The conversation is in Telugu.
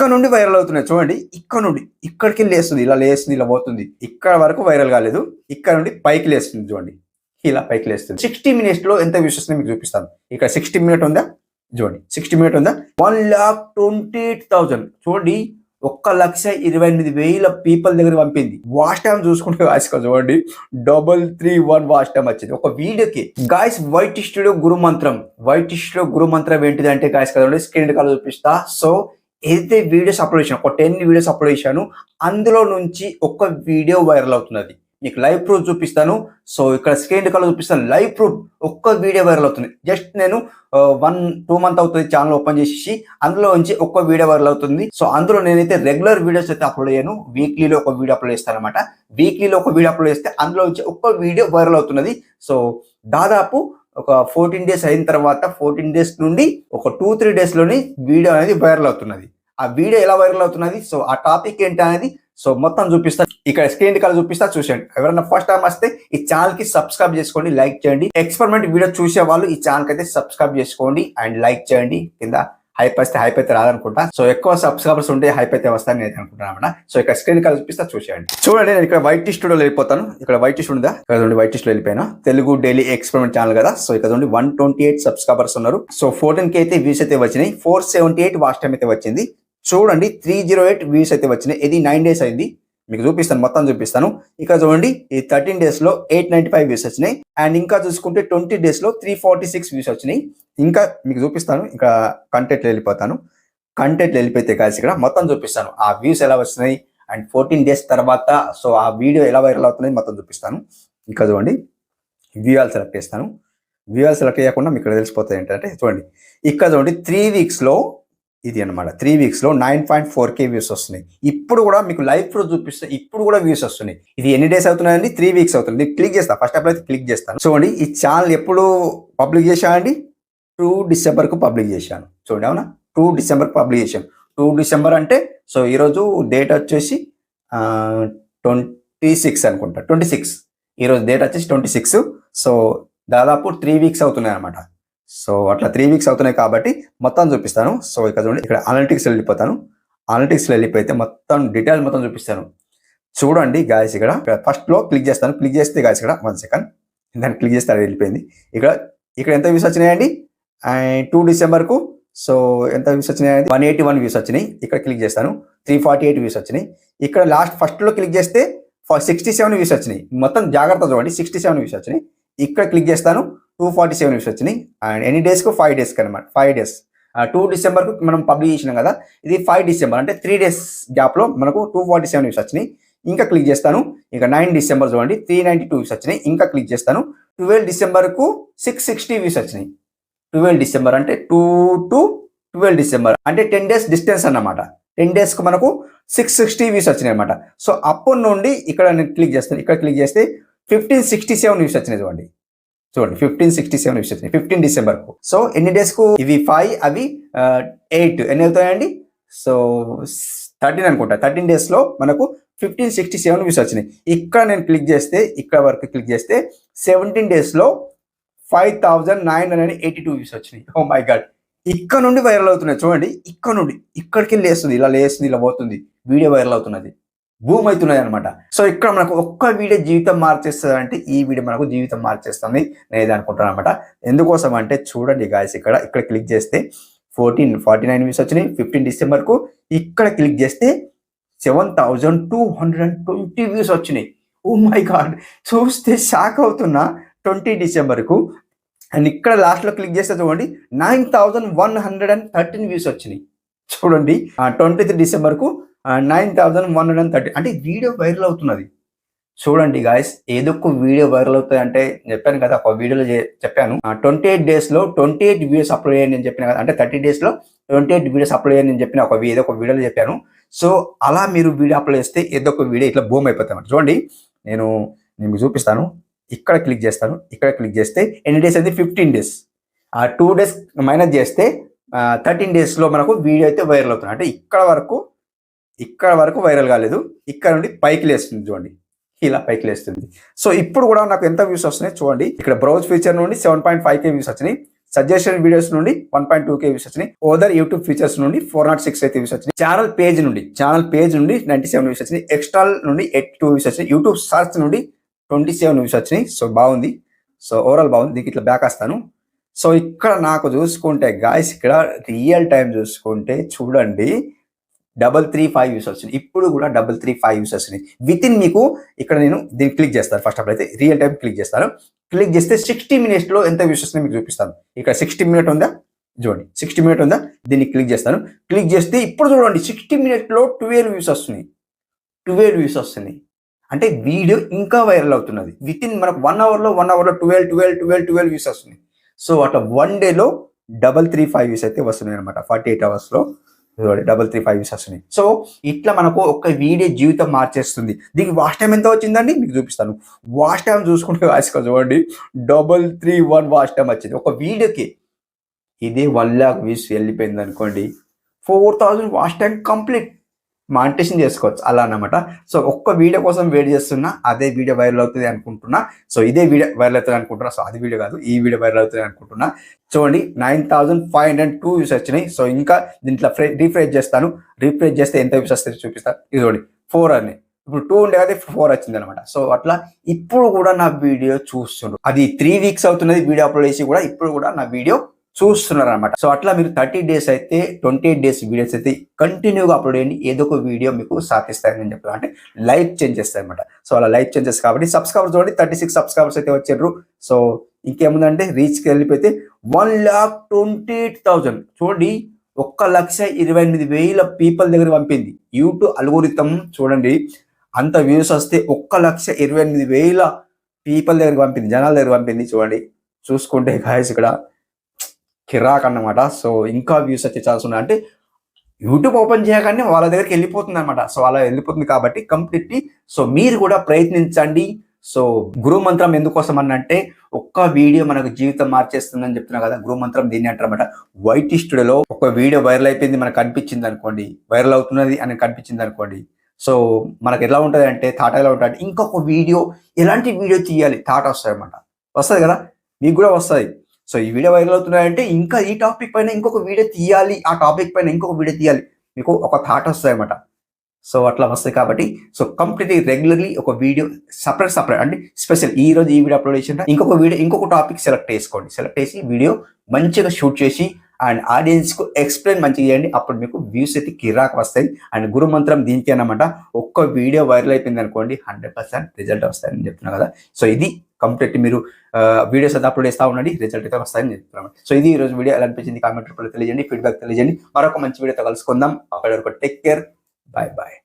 ఇక్కడ నుండి వైరల్ అవుతున్నాయి చూడండి. ఇక్కడ నుండి ఇక్కడికి లేస్తుంది, ఇలా లేస్తుంది, ఇలా పోతుంది. ఇక్కడ వరకు వైరల్ కాలేదు, ఇక్కడ నుండి పైకి లేస్తుంది చూడండి, ఇలా పైకి లేస్తుంది. 60 minutes లో ఎంత వ్యూస్ వస్తున్నాయి మీకు చూపిస్తాను. ఇక్కడ 60 minutes ఉందా చూడండి, 60 minutes ఉందా, 1,28,000 చూడండి. 1,28,000 పీపుల్ దగ్గర పంపింది. వాచ్ టైం చూసుకుంటే గాయస్ చూడండి 331 వాచ్ టైం వచ్చింది ఒక వీడియోకి. గాయస్ వైట్ స్టూడియో గురు మంత్రం ఏంటిది అంటే గాయస్ కదండి, స్క్రీన్ కాల్ చూపిస్తా. సో ఏదైతే వీడియోస్ అప్లోడ్ చేశాను, ఒక 10 వీడియోస్ అప్లోడ్ చేశాను, అందులో నుంచి ఒక వీడియో వైరల్ అవుతున్నది. మీకు లైవ్ ప్రూఫ్ చూపిస్తాను. సో ఇక్కడ స్క్రీన్ కాల్ చూపిస్తాను, లైవ్ ప్రూఫ్. ఒక్క వీడియో వైరల్ అవుతుంది. జస్ట్ నేను 1-2 months అవుతుంది ఛానల్ ఓపెన్ చేసి, అందులో నుంచి ఒక్క వీడియో వైరల్ అవుతుంది. సో అందులో నేనైతే రెగ్యులర్ వీడియోస్ అయితే అప్లోడ్ అయ్యాను. వీక్లీలో ఒక వీడియో అప్లోడ్ చేస్తాను అనమాట. వీక్లీలో ఒక వీడియో అప్లోడ్ చేస్తే అందులో నుంచి ఒక్క వీడియో వైరల్ అవుతున్నది. సో దాదాపు ఒక 14 days అయిన తర్వాత 14 days నుండి ఒక 2-3 days లోని వీడియో అనేది వైరల్ అవుతున్నది. ఆ వీడియో ఎలా వైరల్ అవుతున్నది, సో ఆ టాపిక్ ఏంటి అనేది సో మొత్తం చూపిస్తా. ఇక్కడ స్క్రీన్ కాల్ చూపిస్తా, చూసేయండి. ఎవరైనా ఫస్ట్ టైం వస్తే ఈ ఛానల్ కి సబ్స్క్రైబ్ చేసుకోండి, లైక్ చేయండి. ఎక్స్పెరిమెంట్ వీడియో చూసే వాళ్ళు ఈ ఛానల్ కి అయితే సబ్స్క్రైబ్ చేసుకోండి అండ్ లైక్ చేయండి. కింద హైప్ అయితే రాదనుకుంటా. సో ఎక్కువ సబ్స్క్రైబర్స్ ఉంటే హైప్ అయితే వస్తాయని నేను అనుకుంటున్నాను అన్నమాట. సో ఇక్కడ స్క్రీన్ కాల్ చూపిస్తా, చూసేయండి. చూడండి నేను ఇక్కడ వైట్ స్టూడియోలో వెళ్ళిపోతాను. ఇక్కడ వైట్ స్టూడియో ఉందా, ఇక్కడ వైట్ స్టూడియో వెళ్ళిపోయినా. తెలుగు డైలీ ఎక్స్పెరిమెంట్ ఛానల్ కదా. సో ఇక్కడ 128 సబ్స్క్రైబర్స్ ఉన్నారు. సో 14K అయితే వ్యూస్ అయితే వచ్చినాయి. 478 వాచ్ టైం అయితే వచ్చింది. చూడండి 308 వ్యూస్ అయితే వచ్చినాయి. ఇది 9 days అయింది. మీకు చూపిస్తాను, మొత్తం చూపిస్తాను. ఇక్కడ చూడండి ఈ 13 days లో 895 వ్యూస్ వచ్చినాయి. అండ్ ఇంకా చూసుకుంటే 20 days లో 346 వ్యూస్ వచ్చినాయి. ఇంకా మీకు చూపిస్తాను. ఇక్కడ కంటెంట్ వెళ్ళిపోతాను. కంటెంట్ వెళ్ళిపోతే కాదు ఇక్కడ మొత్తం చూపిస్తాను, ఆ వ్యూస్ ఎలా వస్తున్నాయి అండ్ 14 days తర్వాత సో ఆ వీడియో ఎలా వైరల్ అవుతుంది మొత్తం చూపిస్తాను. ఇంకా చూడండి వ్యూఆల్ సెలెక్ట్ చేస్తాను. వ్యూఆల్ సెలెక్ట్ చేయకుండా మీకు ఇక్కడ తెలిసిపోతుంది ఏంటంటే చూడండి ఇక్కడ చూడండి 3 weeks లో ఇది అనమాట. 3 weeks లో 9.4K వ్యూస్ వస్తున్నాయి. ఇప్పుడు కూడా మీకు లైవ్ ప్రూఫ్ చూపిస్తే ఇప్పుడు కూడా వ్యూస్ వస్తున్నాయి. ఇది ఎన్ని డేస్ అవుతున్నాయండి, 3 weeks అవుతుంది. క్లిక్ చేస్తా, ఫస్ట్ అప్పుడు అయితే క్లిక్ చేస్తాను. చూడండి ఈ ఛానల్ ఎప్పుడు పబ్లిక్ చేశానండి, 2 December పబ్లిక్ చేశాను. చూడండి అవునా, 2 December పబ్లిక్ చేశాను. 2 December అంటే సో ఈరోజు డేట్ వచ్చేసి 26 అనుకుంటా, 26. ఈరోజు డేట్ వచ్చేసి 26. సో దాదాపు 3 weeks అవుతున్నాయి అనమాట. సో అట్లా 3 weeks అవుతున్నాయి కాబట్టి మొత్తం చూపిస్తాను. సో ఇక్కడ చూడండి ఇక్కడ అనలిటిక్స్ వెళ్ళిపోతాను. అనలిటిక్స్ వెళ్ళిపోతే మొత్తం డీటెయిల్ మొత్తం చూపిస్తాను. చూడండి గాయస్ ఇక్కడ ఫస్ట్ లో క్లిక్ చేస్తాను. క్లిక్ చేస్తే గాయస్ ఇక్కడ 1 second దాన్ని క్లిక్ చేస్తే అది వెళ్ళిపోయింది. ఇక్కడ ఎంత వ్యూస్ వచ్చినాయండి, అండ్ 2 December సో ఎంత వ్యూస్ వచ్చినాయి, 181 వ్యూస్ వచ్చినాయి. ఇక్కడ క్లిక్ చేస్తాను, 348 వ్యూస్ వచ్చినాయి. ఇక్కడ లాస్ట్ ఫస్ట్ లో క్లిక్ చేస్తే 67 వ్యూస్ వచ్చినాయి. మొత్తం జాగ్రత్త చూడండి, 67 వ్యూస్ వచ్చినాయి. ఇక్కడ క్లిక్ చేస్తాను, 247 వ్యూస్ వచ్చినాయి. అండ్ ఎన్ని డేస్కు 5 days అనమాట. 5 days 2 December మనం పబ్లిక్ చేసినాం కదా, ఇది 5 December అంటే 3 days గ్యాప్లో మనకు 247 వ్యూస్ వచ్చినాయి. ఇంకా క్లిక్ చేస్తాను. ఇక 9 December చూడండి 392 వ్యూస్ వచ్చినాయి. ఇంకా క్లిక్ చేస్తాను. 12 December 660 వ్యూస్ వచ్చినాయి. 12 December అంటే 2 to 12 December అంటే 10 days డిస్టెన్స్ అన్నమాట. 10 days కు మనకు 660 వ్యూస్ వచ్చినాయి అనమాట. సో అప్పటి నుండి ఇక్కడ నేను క్లిక్ చేస్తాను. ఇక్కడ క్లిక్ చేస్తే 1567 వ్యూస్ వచ్చినాయి చూడండి. 1567 వ్యూస్ వచ్చినాయి 15 December. సో ఎన్ని డేస్ కు ఇవి 5 అవి 8 ఎన్ని అవుతాయండి, సో 13 అనుకుంటా. 13 days లో మనకు 1567 వ్యూస్ వచ్చినాయి. ఇక్కడ నేను క్లిక్ చేస్తే ఇక్కడ వరకు క్లిక్ చేస్తే 17 days లో 5982 వ్యూస్ వచ్చినాయి. ఓ మై గాడ్, ఇక్కడ నుండి వైరల్ అవుతున్నాయి చూడండి. ఇక్కడ నుండి ఇక్కడికి లేస్తుంది, ఇలా లేస్తుంది, ఇలా పోతుంది, వీడియో వైరల్ అవుతున్నది, బూమ్ అవుతున్నది అనమాట. సో ఇక్కడ మనకు ఒక్క వీడియో జీవితం మార్చేస్తుంది అంటే ఈ వీడియో మనకు జీవితం మార్చేస్తుంది నేను ఇది అనుకుంటాను అనమాట. ఎందుకోసం అంటే చూడండి గాయస్ ఇక్కడ క్లిక్ చేస్తే 49 వ్యూస్ వచ్చినాయి 15 December. ఇక్కడ క్లిక్ చేస్తే 7220 వ్యూస్ వచ్చినాయి. ఓ మై గాడ్, చూస్తే షాక్ అవుతున్నా 20 December. అండ్ ఇక్కడ లాస్ట్ లో క్లిక్ చేస్తే చూడండి 9113 వ్యూస్ వచ్చినాయి. చూడండి 23 December 9130 అంటే వీడియో వైరల్ అవుతున్నది. చూడండి గాయస్, ఏదో ఒక వీడియో వైరల్ అవుతుంది అంటే చెప్పాను కదా, ఒక వీడియోలో చెప్పాను 28 days లో 28 వీడియోస్ అప్లోడ్ అయ్యాను నేను చెప్పిన కదా, అంటే 30 days లో 28 వీడియోస్ అప్లోడ్ అయ్యాను నేను చెప్పిన ఏదో ఒక వీడియోలో చెప్పాను. సో అలా మీరు వీడియో అప్లోడ్ చేస్తే ఏదో ఒక వీడియో ఇట్లా బూమ్ అయిపోతాయి. చూడండి నేను మీకు చూపిస్తాను. ఇక్కడ క్లిక్ చేస్తాను. ఇక్కడ క్లిక్ చేస్తే ఎన్ని డేస్ అయితే 15 days. 2 days మైనస్ చేస్తే 13 days లో మనకు వీడియో అయితే వైరల్ అవుతుంది. అంటే ఇక్కడ వరకు వైరల్ కాలేదు, ఇక్కడ నుండి పైకి లేస్తుంది చూడండి, ఇలా పైకి లేస్తుంది. సో ఇప్పుడు కూడా నాకు ఎంత వ్యూస్ వస్తున్నాయి చూడండి. ఇక్కడ బ్రౌజ్ ఫీచర్ నుండి 7.5K వ్యూస్ వచ్చినాయి. సజెషన్ వీడియోస్ నుండి 1.2K వ్యూస్ వచ్చినాయి. ఓదర్ యూట్యూబ్ ఫీచర్స్ నుండి 406 అయితే వ్యూస్ వచ్చినాయి. ఛానల్ పేజ్ నుండి 97 వ్యూస్ వచ్చినాయి. ఎక్స్ట్రా నుండి 82 వ్యూస్ వచ్చినాయి. యూట్యూబ్ సర్చ్ నుండి 27 వ్యూస్ వచ్చినాయి. సో బాగుంది. సో ఓవరాల్ బాగుంది. దీనికి ఇట్లా బ్యాక్ వస్తాను. సో ఇక్కడ నాకు చూసుకుంటే గాయస్ ఇక్కడ రియల్ టైం చూసుకుంటే చూడండి 335 వ్యూస్ వచ్చినాయి. ఇప్పుడు కూడా 335 వ్యూస్ వచ్చినాయి. విత్ ఇన్ మీకు ఇక్కడ నేను దీన్ని క్లిక్ చేస్తాను. ఫస్ట్ ఆఫ్ ఆల్ అయితే రియల్ టైం క్లిక్ చేస్తాను. క్లిక్ చేస్తే 60 minutes ఎంత వ్యూస్ వస్తున్నాయి మీకు చూపిస్తాను. ఇక్కడ 60 minutes ఉందా చూడండి, 60 minutes ఉందా, దీన్ని క్లిక్ చేస్తాను. క్లిక్ చేస్తే ఇప్పుడు చూడండి 60 minutes 12 వ్యూస్ వస్తున్నాయి. 12 వ్యూస్ వస్తున్నాయి అంటే వీడియో ఇంకా వైరల్ అవుతున్నది. విత్ ఇన్ మనకు 1 hour లో 12 వ్యూస్ వస్తున్నాయి. సో అట్లా 1 day 335 వ్యూస్ అయితే వస్తున్నాయి అనమాట. 48 hours 335 వ్యూస్ వస్తున్నాయి. సో ఇట్లా మనకు ఒక వీడియో జీవితం మార్చేస్తుంది. దీనికి వాచ్ టైం ఎంత వచ్చిందండి మీకు చూపిస్తాను. వాచ్ టైం చూసుకుంటే చూడండి 331 వాచ్ టైం వచ్చింది ఒక వీడియోకి. ఇదే 1 lakh వ్యూస్ వెళ్ళిపోయింది అనుకోండి, 4000 వాచ్ టైం కంప్లీట్ మానిటైజేషన్ చేసుకోవచ్చు అలా అన్నమాట. సో ఒక్క వీడియో కోసం వెయిట్ చేస్తున్నా, అదే వీడియో వైరల్ అవుతుంది అనుకుంటున్నా. సో ఇదే వీడియో వైరల్ అవుతుంది అనుకుంటున్నా. సో అది వీడియో కాదు, ఈ వీడియో వైరల్ అవుతుంది అనుకుంటున్నా. చూడండి 9502 వ్యూస్ వచ్చినాయి. సో ఇంకా దీంట్లో రీఫ్రెష్ చేస్తాను. రీఫ్రెష్ చేస్తే ఎంత వ్యూస్ వస్తాయి చూపిస్తాను. ఇది చూడండి 4 అని, ఇప్పుడు 2 ఉండే కదా 4 వచ్చింది అనమాట. సో అట్లా ఇప్పుడు కూడా నా వీడియో చూస్తుండ్రు. అది 3 weeks అవుతున్నది వీడియో అప్లోడ్ చేసి కూడా, ఇప్పుడు కూడా నా వీడియో చూస్తున్నారు అనమాట. సో అట్లా మీరు 30 days అయితే 28 days వీడియోస్ అయితే కంటిన్యూగా అప్లోడ్ చేయండి. ఏదో ఒక వీడియో మీకు సాధిస్తాయని చెప్పారు, అంటే లైఫ్ చేంజ్ చేస్తాయి అనమాట. సో అలా లైఫ్ చేంజెస్ కాబట్టి సబ్స్క్రైబర్స్ చూడండి 36 సబ్స్క్రైబర్స్ అయితే వచ్చారు. సో ఇంకేముందంటే రీచ్కి వెళ్ళిపోతే 1,20,000 చూడండి, 1,28,000 పీపుల్ దగ్గర పంపింది. యూట్యూబ్ అల్గోరిథం చూడండి, అంత వ్యూస్ వస్తే 1,28,000 పీపుల్ దగ్గరికి పంపింది, జనాల దగ్గర పంపింది. చూడండి చూసుకుంటే గాయస్ ఇక్కడ కిరాక్ అన్నమాట. సో ఇంకా వ్యూస్ వచ్చే ఛాన్స్ ఉన్నాయి. అంటే యూట్యూబ్ ఓపెన్ చేయగానే వాళ్ళ దగ్గరికి వెళ్ళిపోతుంది అనమాట. సో అలా వెళ్ళిపోతుంది కాబట్టి కంప్లీట్లీ సో మీరు కూడా ప్రయత్నించండి. సో గురు మంత్రం ఎందుకోసం అంటే ఒక్క వీడియో మనకు జీవితం మార్చేస్తుందని చెప్తున్నా కదా. గురు మంత్రం దీన్ని అంటారన్నమాట. వైటీ స్టూడియోలో ఒక వీడియో వైరల్ అయిపోయింది మనకు కనిపించింది అనుకోండి, వైరల్ అవుతున్నది అని కనిపించింది అనుకోండి. సో మనకు ఎలా ఉంటుంది అంటే థాట్ ఎలా ఉంటుంది, ఇంకొక వీడియో ఎలాంటి వీడియో తీయాలి థాట్ వస్తుంది అనమాట. వస్తుంది కదా, మీకు కూడా వస్తుంది. సో ఈ వీడియో వైరల్ అవుతున్నాయంటే ఇంకా ఈ టాపిక్ పైన ఇంకొక వీడియో తీయాలి, ఆ టాపిక్ పైన ఇంకొక వీడియో తీయాలి, మీకు ఒక థాట్ వస్తుంది అనమాట. సో అట్లా వస్తాయి కాబట్టి సో కంప్లీట్లీ రెగ్యులర్లీ ఒక వీడియో సపరేట్ అంటే స్పెషల్ ఈ రోజు ఈ వీడియో అప్లోడ్ చేసిన ఇంకొక వీడియో ఇంకొక టాపిక్ సెలెక్ట్ చేసుకోండి. సెలెక్ట్ చేసి వీడియో మంచిగా షూట్ చేసి అండ్ ఆడియన్స్కు ఎక్స్ప్లెయిన్ మంచిగా చేయండి. అప్పుడు మీకు వ్యూస్ అయితే కిరాక్ వస్తాయి. అండ్ గురు మంత్రం దీనికి అన్నమాట. ఒక్క వీడియో వైరల్ అయిపోయింది అనుకోండి 100% రిజల్ట్ వస్తాయని చెప్తున్నా కదా. సో ఇది కంప్లీట్ మీరు వీడియోస్ అయితే అప్లోడ్ చేస్తూ ఉండండి, రిజల్ట్ అయితే వస్తాయని చెప్తున్నాను. సో ఇది ఈ రోజు వీడియో ఎలా అనిపించింది కామెంట్ రూపంలో తెలియజేయండి, ఫీడ్బ్యాక్ తెలియజేయండి. మరొక మంచి వీడియోతో కలుసుకుందాం. అప్పటి వరకు టేక్ కేర్, బాయ్ బాయ్.